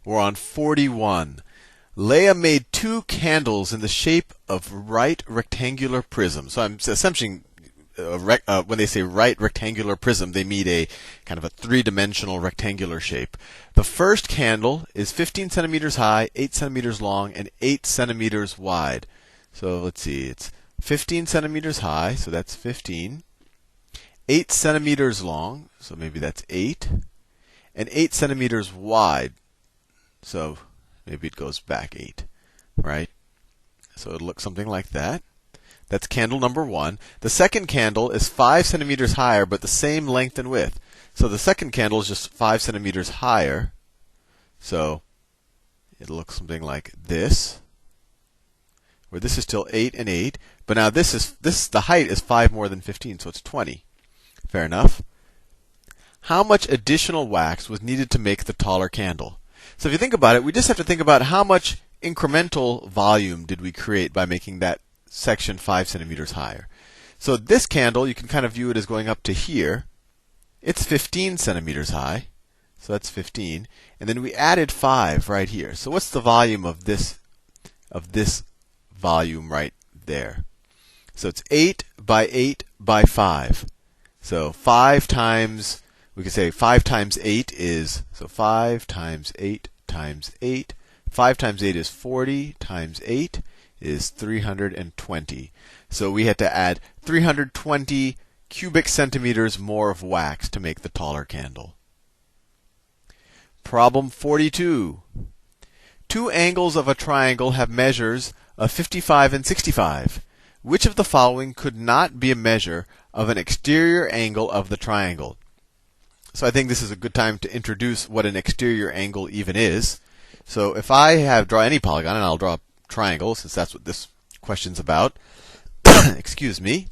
We're on 41. Leah made 2 candles in the shape of right rectangular prism. So I'm assuming when they say right rectangular prism, they mean a kind of a 3-dimensional rectangular shape. The first candle is 15 centimeters high, 8 centimeters long, and 8 centimeters wide. So let's see, it's 15 centimeters high, so that's 15. 8 centimeters long, so maybe that's 8. And 8 centimeters wide, so maybe it goes back 8, right? So it'll look something like that. That's candle number 1. The second candle is 5 centimeters higher, but the same length and width. So the second candle is just 5 centimeters higher. So it'll look something like this, where this is still 8 and 8, but now the height is 5 more than 15, so it's 20. Fair enough. How much additional wax was needed to make the taller candle? So if you think about it, we just have to think about how much incremental volume did we create by making that section 5 centimeters higher. So this candle, you can kind of view it as going up to here. It's 15 centimeters high, so that's 15. And then we added 5 right here. So what's the volume of this volume right there? So it's 8 by 8 by 5. So 5 times, we could say 5 times 8 is, so 5 times 8 times 8. 5 times 8 is 40, times 8 is 320. So we had to add 320 cubic centimeters more of wax to make the taller candle. Problem 42. 2 angles of a triangle have measures of 55 and 65. Which of the following could not be a measure of an exterior angle of the triangle? So I think this is a good time to introduce what an exterior angle even is. So if I draw any polygon, and I'll draw a triangle since that's what this question's about. Excuse me.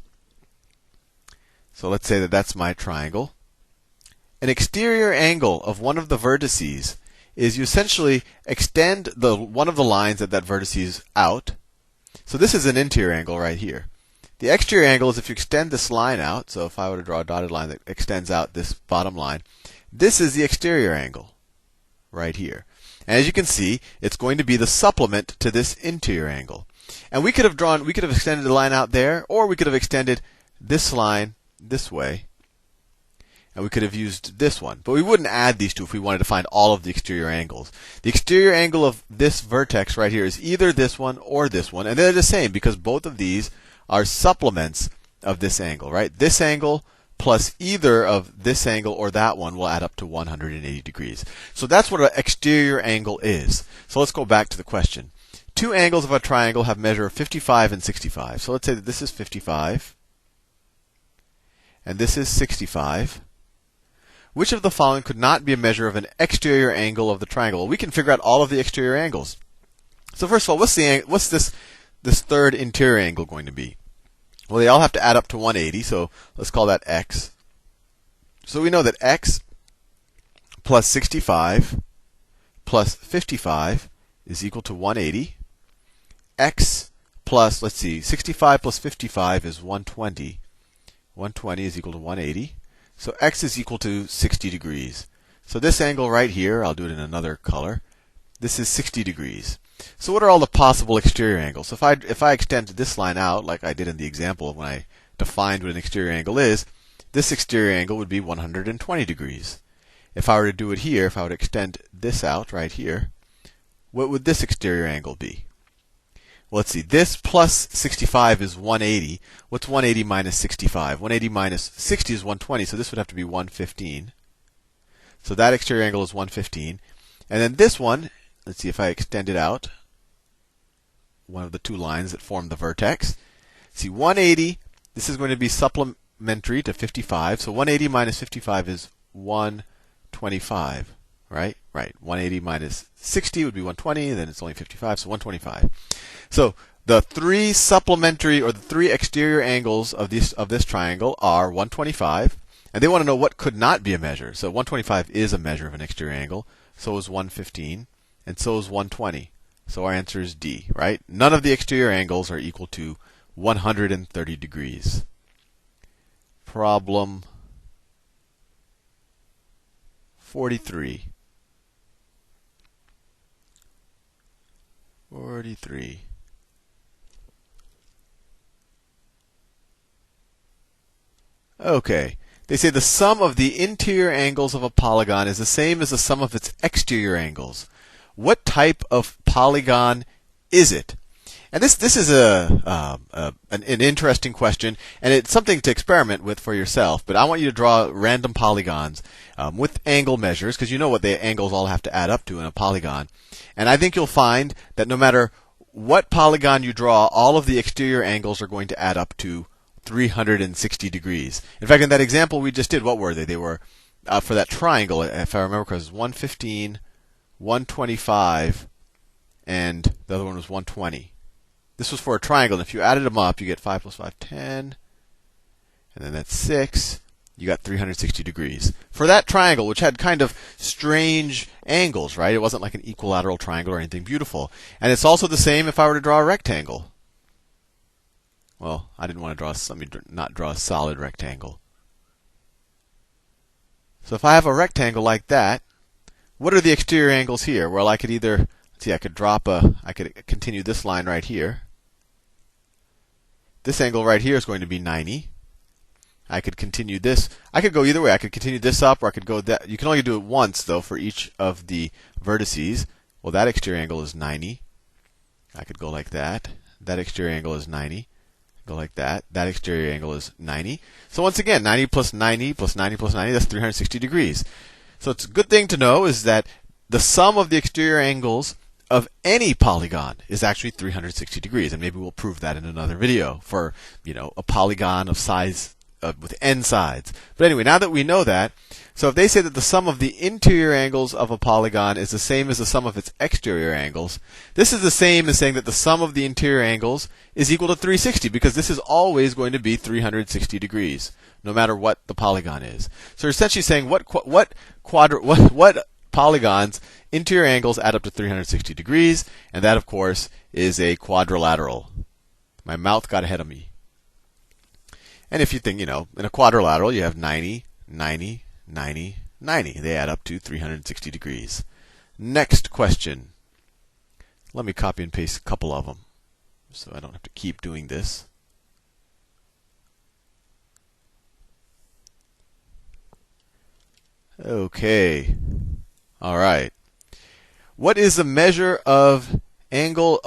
So let's say that that's my triangle. An exterior angle of one of the vertices is you essentially extend one of the lines at that vertices out. So this is an interior angle right here. The exterior angle is if you extend this line out. So if I were to draw a dotted line that extends out this bottom line, this is the exterior angle right here. And as you can see, it's going to be the supplement to this interior angle. And we could have extended the line out there, or we could have extended this line this way. And we could have used this one. But we wouldn't add these two if we wanted to find all of the exterior angles. The exterior angle of this vertex right here is either this one or this one. And they're the same because both of these are supplements of this angle, right? This angle plus either of this angle or that one will add up to 180 degrees. So that's what an exterior angle is. So let's go back to the question. 2 angles of a triangle have measure of 55 and 65. So let's say that this is 55 and this is 65. Which of the following could not be a measure of an exterior angle of the triangle? Well, we can figure out all of the exterior angles. So first of all, what's this third interior angle going to be? Well, they all have to add up to 180, so let's call that x. So we know that x plus 65 plus 55 is equal to 180. X plus, let's see, 65 plus 55 is 120. 120 is equal to 180. So x is equal to 60 degrees. So this angle right here, I'll do it in another color. This is 60 degrees. So what are all the possible exterior angles? So if I extend this line out, like I did in the example when I defined what an exterior angle is, this exterior angle would be 120 degrees. If I were to do it here, if I would extend this out right here, what would this exterior angle be? Well, let's see. This plus 65 is 180. What's 180 minus 65? 180 minus 60 is 120, so this would have to be 115. So that exterior angle is 115. And then this one, let's see if I extend it out, one of the 2 lines that form the vertex. See, 180, this is going to be supplementary to 55. So 180 minus 55 is 125, right? Right. 180 minus 60 would be 120, then it's only 55, so 125. So the 3 supplementary or the 3 exterior angles of this triangle are 125, and they want to know what could not be a measure. So 125 is a measure of an exterior angle. So is 115, and so is 120. So our answer is D, right? None of the exterior angles are equal to 130 degrees. Problem 43. 43. Okay. They say the sum of the interior angles of a polygon is the same as the sum of its exterior angles. What type of polygon is it? And this is an interesting question, and it's something to experiment with for yourself. But I want you to draw random polygons with angle measures, because you know what the angles all have to add up to in a polygon. And I think you'll find that no matter what polygon you draw, all of the exterior angles are going to add up to 360 degrees. In fact, in that example we just did, what were they? They were, for that triangle, if I remember correctly, it was 115, 125, and the other one was 120. This was for a triangle, and if you added them up, you get 5 plus 5, 10, and then that's 6. You got 360 degrees. For that triangle, which had kind of strange angles, right? It wasn't like an equilateral triangle or anything beautiful. And it's also the same if I were to draw a rectangle. Well, I didn't want to let me not draw a solid rectangle. So if I have a rectangle like that, what are the exterior angles here? Well, I could either, let's see, I could continue this line right here. This angle right here is going to be 90. I could continue this. I could go either way. I could continue this up, or I could go that. You can only do it once, though, for each of the vertices. Well, that exterior angle is 90. I could go like that. That exterior angle is 90. Go like that. That exterior angle is 90. So once again, 90 plus 90 plus 90 plus 90, that's 360 degrees. So it's a good thing to know is that the sum of the exterior angles of any polygon is actually 360 degrees. And maybe we'll prove that in another video for, a polygon of size with n sides. But anyway, now that we know that, so if they say that the sum of the interior angles of a polygon is the same as the sum of its exterior angles, this is the same as saying that the sum of the interior angles is equal to 360, because this is always going to be 360 degrees, no matter what the polygon is. So you're essentially saying what polygons interior angles add up to 360 degrees, and that, of course, is a quadrilateral. My mouth got ahead of me. And if you think, in a quadrilateral, you have 90, 90, 90, 90. They add up to 360 degrees. Next question. Let me copy and paste a couple of them so I don't have to keep doing this. Okay. All right. What is the measure of angle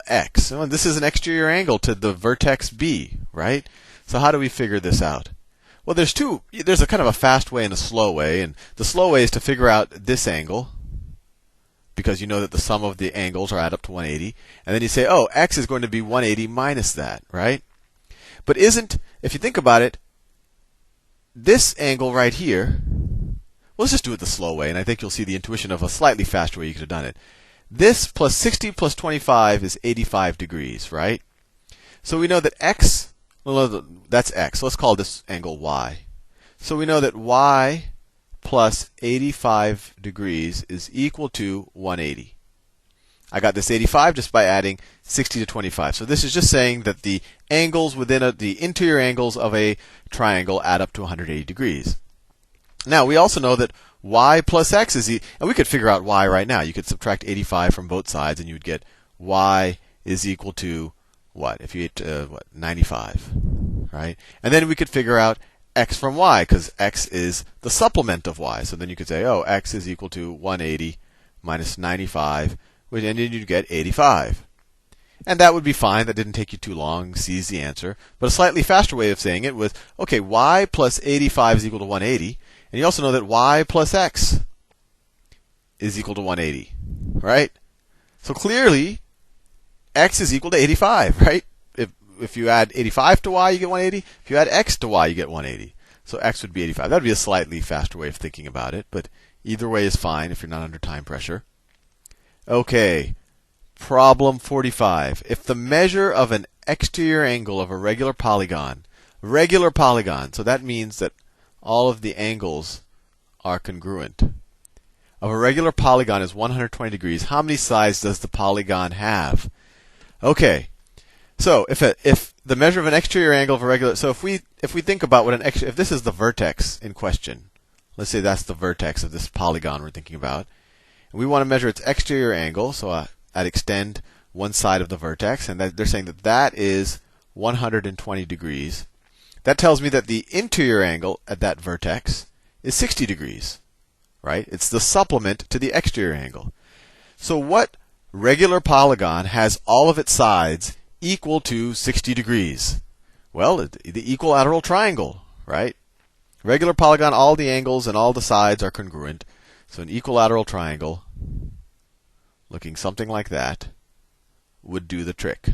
x? Well, this is an exterior angle to the vertex B, right? So how do we figure this out? Well, there's a kind of a fast way and a slow way. And the slow way is to figure out this angle, because you know that the sum of the angles are add up to 180. And then you say, oh, x is going to be 180 minus that, right? But if you think about it, this angle right here, well, let's just do it the slow way, and I think you'll see the intuition of a slightly faster way you could have done it. This plus 60 plus 25 is 85 degrees, right? So we know that x, well, that's x. So let's call this angle y. So we know that y plus 85 degrees is equal to 180. I got this 85 just by adding 60 to 25. So this is just saying that the angles within the interior angles of a triangle add up to 180 degrees. Now, we also know that y plus x is and we could figure out y right now. You could subtract 85 from both sides, and you would get y is equal to what? If you get 95, right? And then we could figure out x from y, because x is the supplement of y. So then you could say, oh, x is equal to 180 minus 95, and then you'd get 85. And that would be fine. That didn't take you too long. C is the answer. But a slightly faster way of saying it was, okay, y plus 85 is equal to 180. And you also know that y plus x is equal to 180, right? So clearly, x is equal to 85, right? If you add 85 to y, you get 180. If you add x to y, you get 180. So x would be 85. That would be a slightly faster way of thinking about it, but either way is fine if you're not under time pressure. Okay, problem 45. If the measure of an exterior angle of a regular polygon, so that means that all of the angles are congruent, of a regular polygon is 120 degrees, how many sides does the polygon have? Okay, so if the measure of an exterior angle of a regular, so if we think about what if this is the vertex in question, let's say that's the vertex of this polygon we're thinking about, and we want to measure its exterior angle, so at extend one side of the vertex, and they're saying that that is 120 degrees. That tells me that the interior angle at that vertex is 60 degrees, right? It's the supplement to the exterior angle. So what regular polygon has all of its sides equal to 60 degrees? Well, the equilateral triangle, right? Regular polygon, all the angles and all the sides are congruent. So an equilateral triangle, looking something like that, would do the trick.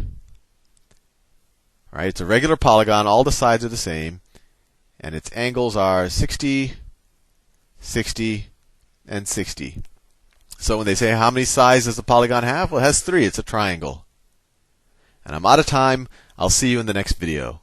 All right, it's a regular polygon, all the sides are the same, and its angles are 60, 60, and 60. So when they say how many sides does the polygon have? Well, it has 3. It's a triangle. And I'm out of time. I'll see you in the next video.